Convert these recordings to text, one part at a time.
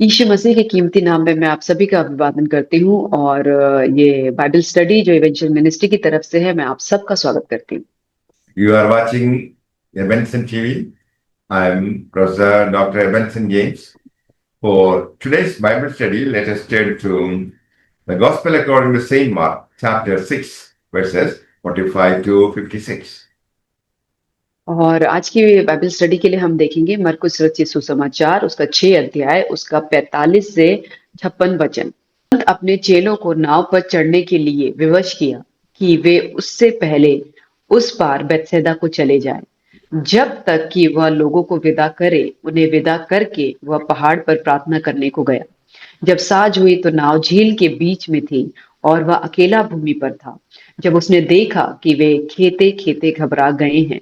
यीशु मसीह के कीमती नाम में मैं आप सभी का अभिवादन करती हूँ और ये बाइबल स्टडी जो इवेंचुअल मिनिस्ट्री की तरफ से है, मैं आप सबका स्वागत करती हूँ। You are watching Benson TV. I'm Professor Dr. Benson James. For today's Bible study, let us turn to the Gospel according to St. Mark, chapter 6, verses 45 to 56. और आज की बाइबल स्टडी के लिए हम देखेंगे मरकुस रचित सुसमाचार उसका 6 अध्याय उसका 45 से 56 वचन। अपने चेलों को नाव पर चढ़ने के लिए विवश किया कि वे उससे पहले उस पार बैतसैदा को चले जाएं, जब तक कि वह लोगों को विदा करे। उन्हें विदा करके वह पहाड़ पर प्रार्थना करने को गया। जब साँझ हुई तो नाव झील के बीच में थी और वह अकेला भूमि पर था। जब उसने देखा कि वे खेते खेते घबरा गए हैं,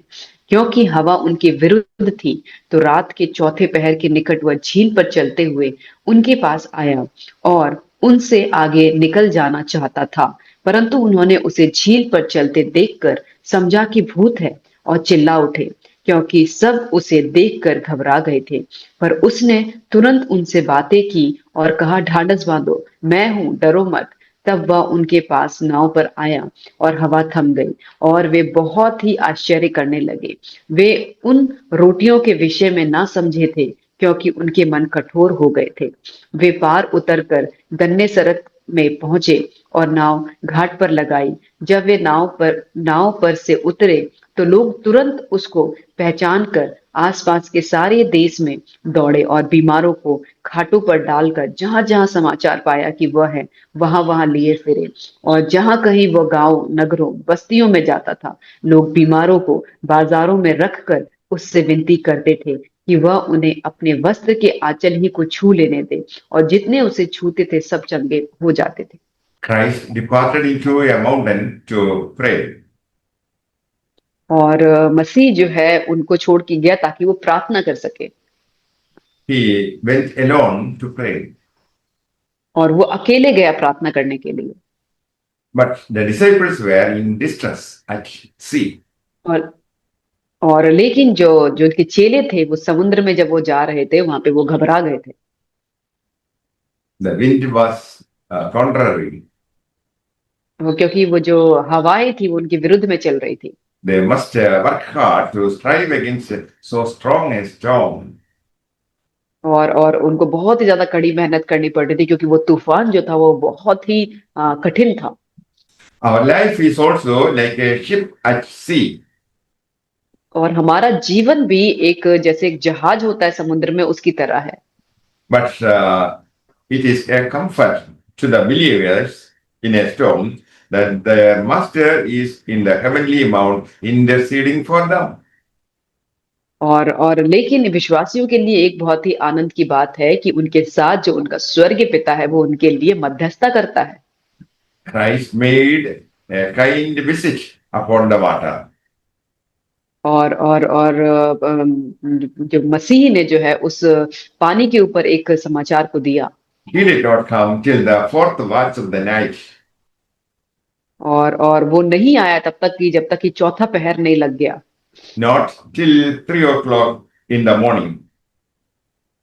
क्योंकि हवा उनके विरुद्ध थी, तो रात के चौथे पहर के निकट वह झील पर चलते हुए उनके पास आया और उनसे आगे निकल जाना चाहता था। परंतु उन्होंने उसे झील पर चलते देखकर समझा कि भूत है और चिल्ला उठे, क्योंकि सब उसे देखकर घबरा गए थे। पर उसने तुरंत उनसे बातें की और कहा, ढांढस बांधो, मैं हूं, डरो मत। तब वह उनके पास नाव पर आया और हवा थम गई और वे बहुत ही आश्चर्य करने लगे। वे उन रोटियों के विषय में ना समझे थे, क्योंकि उनके मन कठोर हो गए थे। वे पार उतरकर गन्नेसरत में पहुंचे और नाव घाट पर लगाई। जब वे नाव पर से उतरे तो लोग तुरंत उसको पहचान कर आसपास के सारे देश में दौड़े और बीमारों को खाटों पर डालकर जहां जहां समाचार पाया कि वह है, वहां वहां लिए फिरे। और जहां कहीं वह गांव, नगरों, बस्तियों में जाता था, लोग बीमारों को बाजारों में रखकर उससे विनती करते थे कि वह उन्हें अपने वस्त्र के आंचल ही को छू लेने दे, और जितने उसे छूते थे सब चंगे हो जाते थे। Christ departed into a mountain to pray. और मसीह जो है उनको छोड़ के गया ताकि वो प्रार्थना कर सके। He went alone to pray. और वो अकेले गया प्रार्थना करने के लिए। But the disciples were in distress at sea. और और लेकिन जो जो उनके चेले थे वो समुद्र में जब वो जा रहे थे, वहां पे वो घबरा गए थे। The wind was contrary. वो क्योंकि वो जो हवाएं थी वो उनके विरुद्ध में चल रही थी। They must work hard to strive against so strong a storm. और उनको बहुत ही ज्यादा कड़ी मेहनत करनी पड़ रही थी, क्योंकि वो तूफान जो था वो बहुत ही कठिन था। Our life is also like a ship at sea. और हमारा जीवन भी एक जैसे एक जहाज होता है समुद्र में, उसकी तरह है। But it is a comfort to the believers in a storm that their master is in the heavenly mount interceding for them. और लेकिन विश्वासियों के लिए एक बहुत ही आनंद की बात है कि उनके साथ जो उनका स्वर्गीय पिता है वो उनके लिए मध्यस्थता करता है। Christ made a kind visit upon the water. और जो मसीह ने जो है उस पानी के ऊपर एक समाचार को दिया। He did not come till the fourth watch of the night. और वो नहीं आया तब तक कि जब तक कि चौथा पहर नहीं लग गया। Not till 3 o'clock in the morning.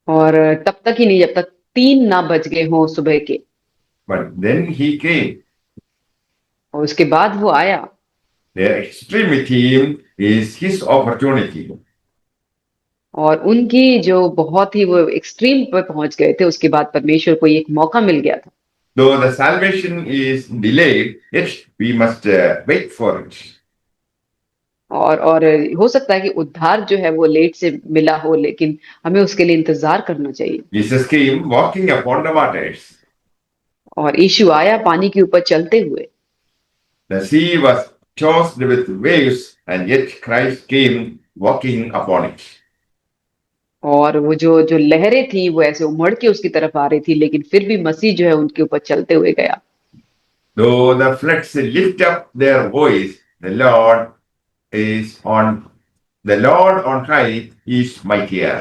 और तब तक ही नहीं जब तक 3 ना बज गए हों सुबह के। But then he came. और उसके बाद वो आया। The extremity is his opportunity. और उनकी जो बहुत ही वो एक्सट्रीम पे पहुंच गए थे, उसके बाद परमेश्वर को एक मौका मिल गया था। Though the salvation is delayed, yet we must wait for it. और हो सकता है कि उद्धार जो है वो लेट से मिला हो, लेकिन हमें उसके लिए इंतजार करना चाहिए। Jesus came walking upon the waters. और यीशु आया पानी के ऊपर चलते हुए। The sea was tossed with waves, and yet Christ came walking upon it. और वो जो जो लहरें थी वो ऐसे उमड़ के उसकी तरफ आ रही थी, लेकिन फिर भी मसीह जो है उनके ऊपर चलते हुए गया। Though the floods lift up their voice, the Lord on high is mightier.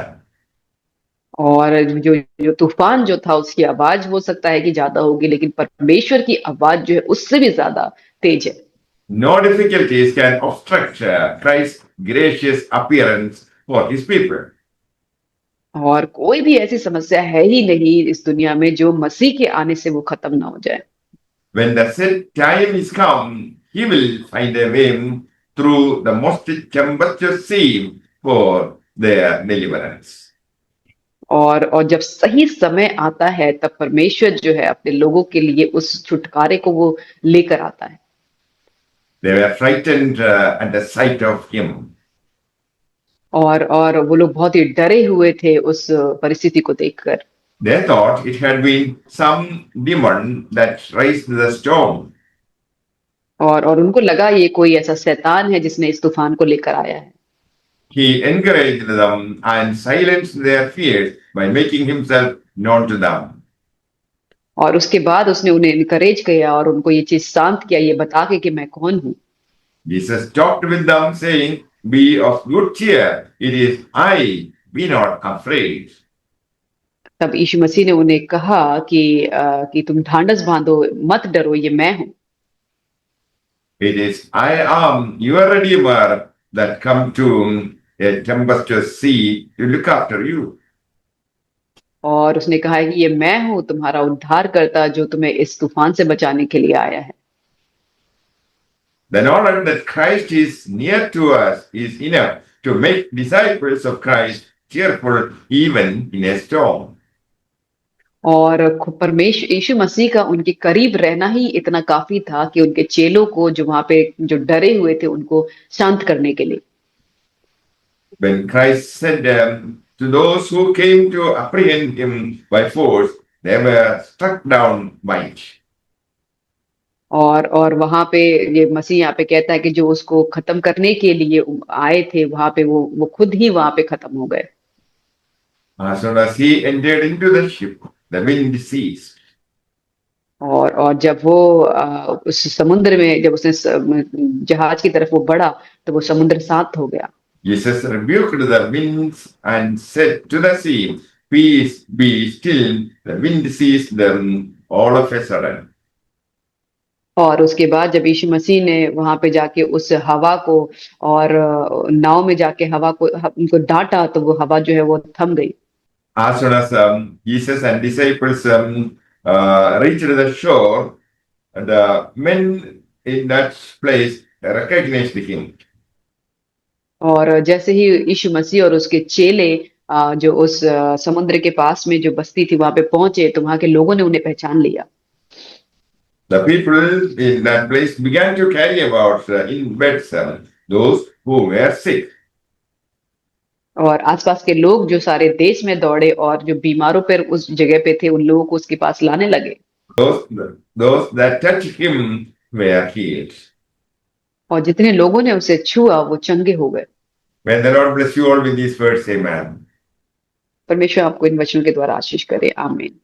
और जो जो तूफान जो था उसकी आवाज हो सकता है कि ज्यादा होगी, लेकिन परमेश्वर की आवाज जो है उससे भी ज्यादा तेज है। No difficulties can obstruct Christ's gracious appearance for his people. और कोई भी ऐसी समस्या है ही नहीं इस दुनिया में जो मसीह के आने से वो खत्म ना हो जाए। When the set time is come, he will find a way through the most tempestuous sea for their deliverance. और जब सही समय आता है तब परमेश्वर जो है अपने लोगों के लिए उस छुटकारे को वो लेकर आता है। They were frightened at the sight of him. और वो लोग बहुत ही डरे हुए थे उस परिस्थिति को देखकर। They thought it had been some demon that raised the storm. और उनको लगा ये कोई ऐसा शैतान है जिसने इस तूफान को लेकर आया है। He encouraged them and silenced their fears by making himself known to them. और उसके बाद उसने उन्हें इनकरेज किया और उनको ये चीज शांत किया ये बता के कि मैं कौन हूँ। Jesus talked with them, saying, "Be of good cheer. It is I. Be not afraid." तब यीशु मसीह ने उन्हें कहा कि तुम ढांढस बांधो, मत डरो, ये मैं हूँ। It is I am your Redeemer that come to a tempestuous sea to look after you. और उसने कहा है कि ये मैं हूँ तुम्हारा उद्धार करता जो तुम्हें इस तूफान से बचाने के लिए आया है। The knowledge that Christ is near to us is enough to make disciples of Christ cheerful even in a storm. और परमेश्वर यीशु मसीह का उनके करीब रहना ही इतना काफी था कि उनके चेलों को जो वहां पे जो डरे हुए थे उनको शांत करने के लिए। When Christ said to those who came to apprehend him by force, they were struck down by it. और वहां पे ये मसीह यहाँ पे कहता है कि जो उसको खत्म करने के लिए आए थे वहां पे वो खुद ही वहां पे खत्म हो गए। As soon as he entered into the ship, the wind ceased. और जब वो उस समुद्र में जब उसने जहाज की तरफ वो बढ़ा तो वो समुद्र शांत हो गया। Jesus rebuked the winds and said to the sea, "Peace, be still." The wind ceased them all of a sudden. और उसके बाद जब यीशु मसीह ने वहां पे जाके उस हवा को और नाव में जाके हवा को उनको डांटा तो वो हवा जो है वो थम गई। As soon as Jesus and disciples reached the shore, the men in that place recognized him. और जैसे ही यीशु मसीह और उसके चेले जो उस समुद्र के पास में जो बस्ती थी वहां पे पहुंचे तो वहां के लोगों ने उन्हें पहचान लिया। The people in that place began to carry about in beds those who were sick. और आसपास के लोग जो सारे देश में दौड़े और जो बीमारों पर उस जगह पे थे उन लोगों को उसके पास लाने लगे। Those, those that touched him were healed. और जितने लोगों ने उसे छुआ वो चंगे हो गए। May the Lord bless you all with these words. Amen. परमेश्वर आपको इन वचनों के द्वारा आशीष करे। आमीन।